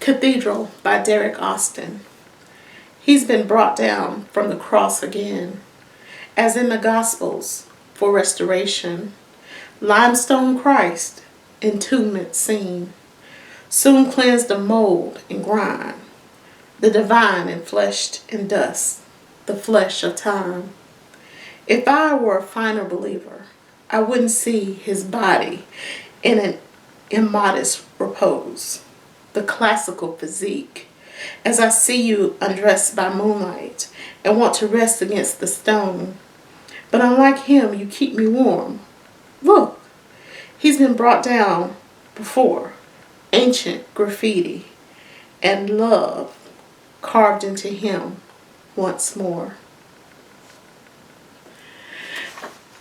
Cathedral by Derrick Austin. He's been brought down from the cross again, as in the Gospels, for restoration. Limestone Christ, entombment seen, soon cleansed the mold and grime, the divine enfleshed in dust, the flesh of time. If I were a finer believer, I wouldn't see his body in an immodest repose, the classical physique, as I see you undressed by moonlight and want to rest against the stone. But unlike him, you keep me warm. Look, he's been brought down before, ancient graffiti, and love carved into him once more.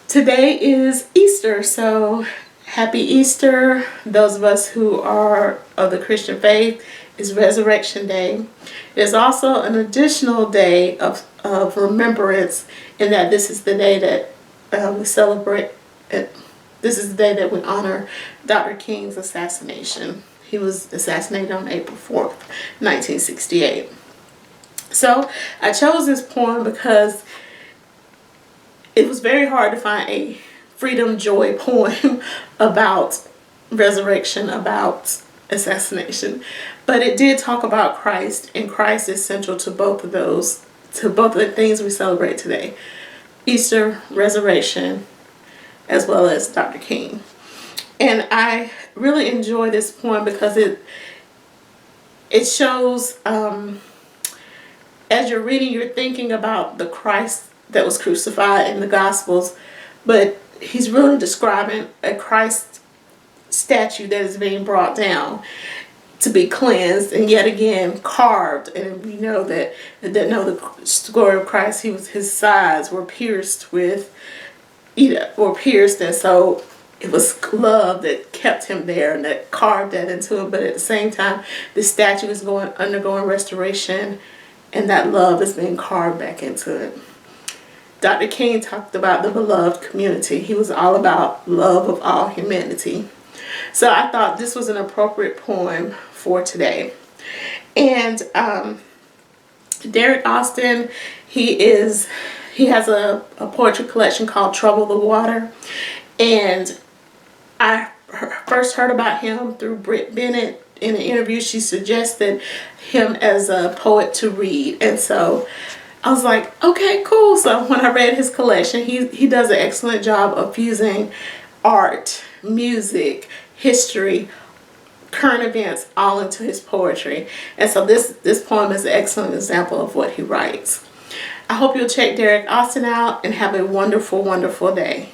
Today is Easter, so happy Easter. Those of us who are of the Christian faith, is Resurrection Day. There's also an additional day of remembrance in that this is the day that we celebrate. This is the day that we honor Dr. King's assassination. He was assassinated on April 4th, 1968. So I chose this poem because it was very hard to find a freedom joy poem about resurrection, about assassination, but it did talk about Christ, and Christ is central to both of those, to both of the things we celebrate today: Easter, resurrection, as well as Dr. King. And I really enjoy this poem because it shows, as you're reading, you're thinking about the Christ that was crucified in the Gospels, but he's really describing a Christ statue that is being brought down to be cleansed and yet again carved. And we know that the story of Christ, his sides were pierced with, and so it was love that kept him there and that carved that into it. But at the same time, the statue is undergoing restoration, and that love is being carved back into it. Dr. King talked about the beloved community. He was all about love of all humanity. So I thought this was an appropriate poem for today. And Derrick Austin, he has a poetry collection called Trouble the Water. And I first heard about him through Britt Bennett. In an interview, she suggested him as a poet to read. And so I was like, okay, cool. So when I read his collection, he does an excellent job of fusing art, music, history, current events all into his poetry. And so this poem is an excellent example of what he writes. I hope you'll check Derrick Austin out and have a wonderful, wonderful day.